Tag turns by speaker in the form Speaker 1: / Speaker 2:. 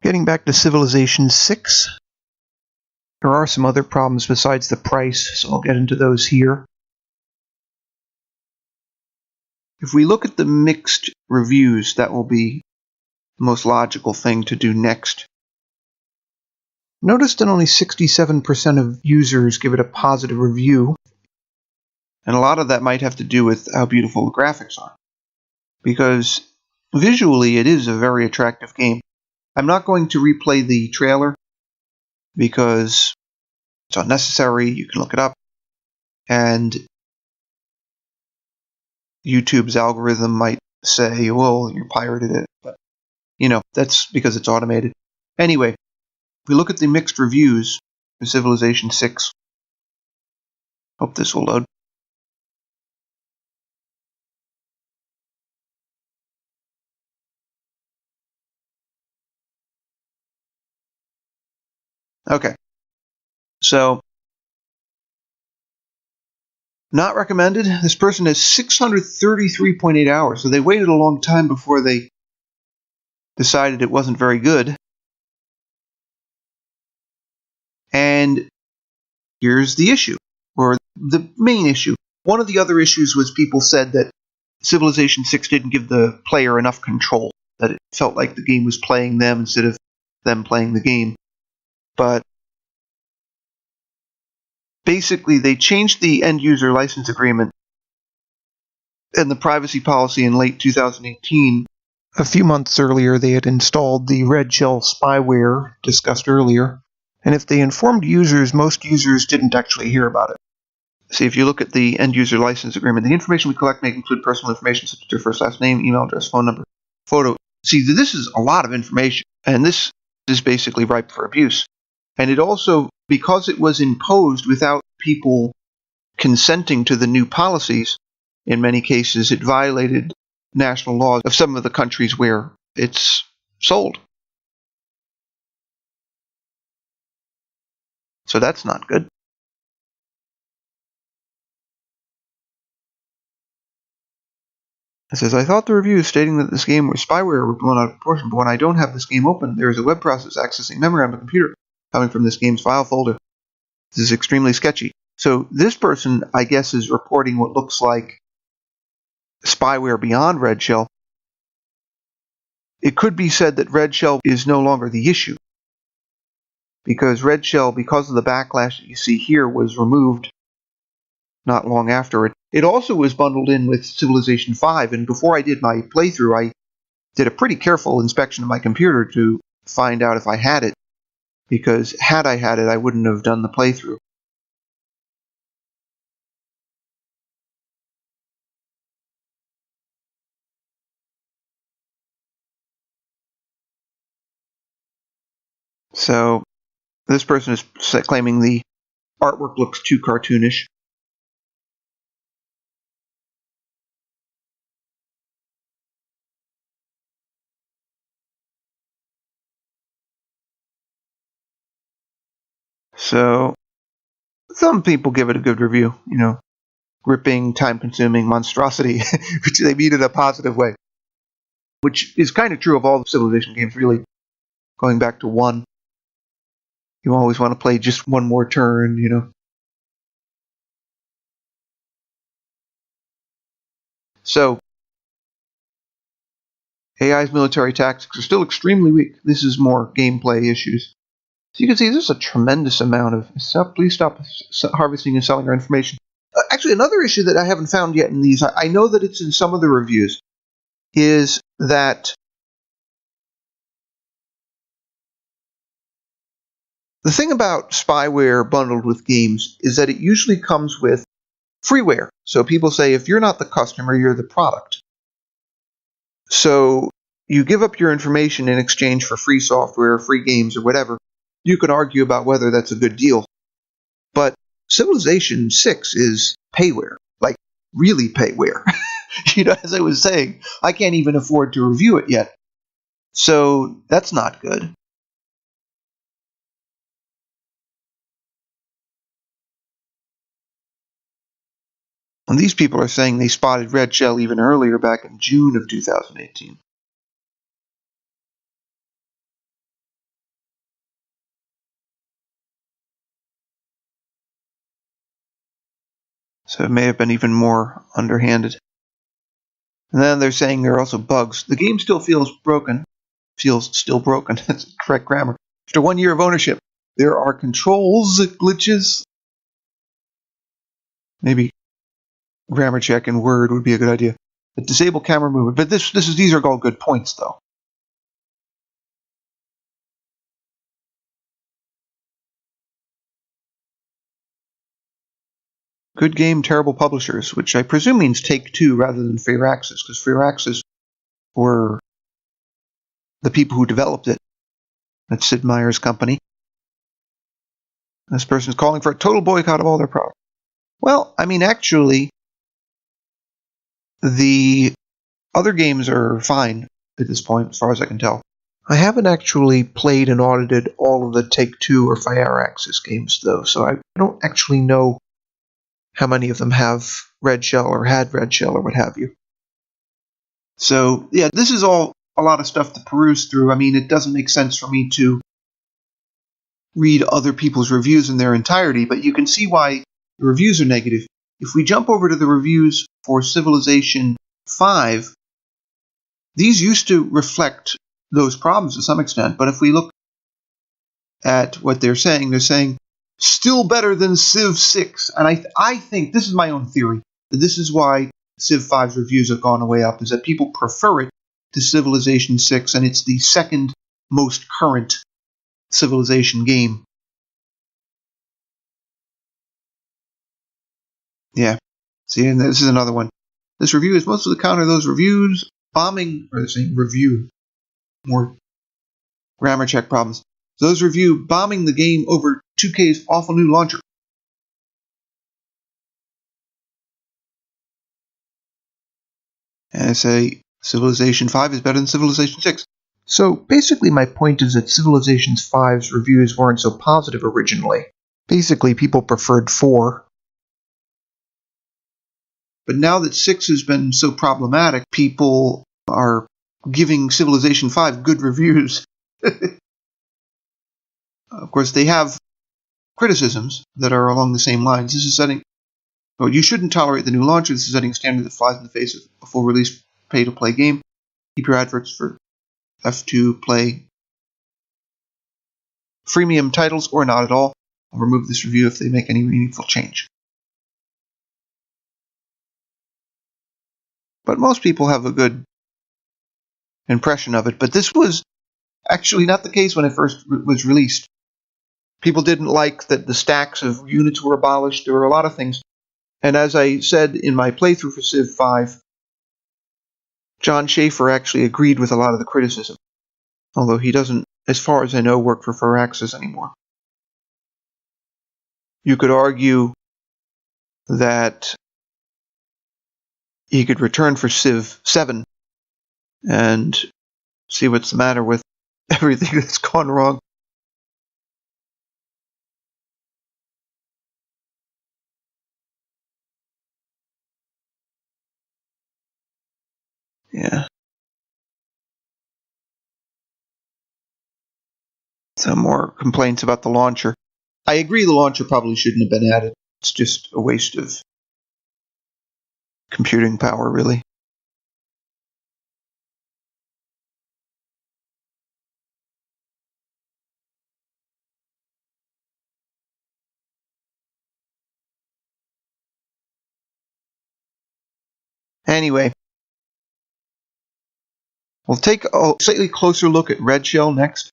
Speaker 1: Getting back to Civilization 6, there are some other problems besides the price, so I'll get into those here. If we look at the mixed reviews, that will be the most logical thing to do next. Notice that only 67% of users give it a positive review, and a lot of that might have to do with how beautiful the graphics are, because visually it is a very attractive game. I'm not going to replay the trailer because it's unnecessary. You can look it up, and YouTube's algorithm might say, well, you pirated it, but that's because it's automated. Anyway, if we look at the mixed reviews for Civilization 6, hope this will load. Okay, so not recommended. This person has 633.8 hours, so they waited a long time before they decided it wasn't very good. And here's the issue, or the main issue. One of the other issues was people said that Civilization 6 didn't give the player enough control, that it felt like the game was playing them instead of them playing the game. But basically, they changed the end-user license agreement and the privacy policy in late 2018. A few months earlier, they had installed the Red Shell spyware discussed earlier, and if they informed users, most users didn't actually hear about it. See, if you look at the end-user license agreement, the information we collect may include personal information such as your first, last name, email address, phone number, photo. See, this is a lot of information, and this is basically ripe for abuse. And it also, because it was imposed without people consenting to the new policies, in many cases it violated national laws of some of the countries where it's sold. So that's not good. It says, I thought the reviews stating that this game was spyware were blown out of proportion, but when I don't have this game open, there is a web process accessing memory on my computer coming from this game's file folder. This is extremely sketchy. So this person, I guess, is reporting what looks like spyware beyond Red Shell. It could be said that Red Shell is no longer the issue, because Red Shell, because of the backlash that you see here, was removed not long after it. It also was bundled in with Civilization 5, and before I did my playthrough, I did a pretty careful inspection of my computer to find out if I had it, because had I had it, I wouldn't have done the playthrough. So this person is claiming the artwork looks too cartoonish. So some people give it a good review, gripping, time-consuming monstrosity, which they mean in a positive way, which is kind of true of all the Civilization games, really. Going back to 1, you always want to play just one more turn, So AI's military tactics are still extremely weak. This is more gameplay issues. So you can see there's a tremendous amount of please stop harvesting and selling our information. Actually, another issue that I haven't found yet in these, I know that it's in some of the reviews, is that the thing about spyware bundled with games is that it usually comes with freeware. So people say if you're not the customer, you're the product. So you give up your information in exchange for free software, free games, or whatever. You can argue about whether that's a good deal. But Civilization 6 is payware, like really payware. As I was saying, I can't even afford to review it yet. So that's not good. And these people are saying they spotted Red Shell even earlier, back in June of 2018. So it may have been even more underhanded. And then they're saying there are also bugs. The game still feels broken. Feels still broken. That's correct grammar. After 1 year of ownership, there are controls glitches. Maybe grammar check in Word would be a good idea. But disable camera movement. But these are all good points, though. Good game, terrible publishers, which I presume means Take-Two rather than Firaxis, because Firaxis were the people who developed it. That's Sid Meier's company. This person is calling for a total boycott of all their products. Well, I mean, actually, the other games are fine at this point, as far as I can tell. I haven't actually played and audited all of the Take-Two or Firaxis games, though, so I don't actually know how many of them have Red Shell or had Red Shell or what have you. So, yeah, this is all a lot of stuff to peruse through. I mean, it doesn't make sense for me to read other people's reviews in their entirety, but you can see why the reviews are negative. If we jump over to the reviews for Civilization 5, these used to reflect those problems to some extent, but if we look at what they're saying still better than Civ 6. And I think, this is my own theory, that this is why Civ 5's reviews have gone way up, is that people prefer it to Civilization 6, and it's the second most current Civilization game. Yeah. See, and this is another one. This review is mostly to counter those reviews, bombing, or the same review, more grammar check problems. Those review bombing the game over 2K's awful new launcher. And I say Civilization 5 is better than Civilization 6. So basically my point is that Civilization 5's reviews weren't so positive originally. Basically people preferred 4. But now that 6 has been so problematic, people are giving Civilization 5 good reviews. Of course, they have criticisms that are along the same lines. This is setting... Oh, you shouldn't tolerate the new launcher. This is setting a standard that flies in the face of a full-release pay-to-play game. Keep your adverts for F2 play freemium titles or not at all. I'll remove this review if they make any meaningful change. But most people have a good impression of it. But this was actually not the case when it first was released. People didn't like that the stacks of units were abolished. There were a lot of things. And as I said in my playthrough for Civ 5, John Schaefer actually agreed with a lot of the criticism. Although he doesn't, as far as I know, work for Firaxis anymore. You could argue that he could return for Civ 7 and see what's the matter with everything that's gone wrong. Yeah. Some more complaints about the launcher. I agree the launcher probably shouldn't have been added. It's just a waste of computing power, really. Anyway, we'll take a slightly closer look at Red Shell next.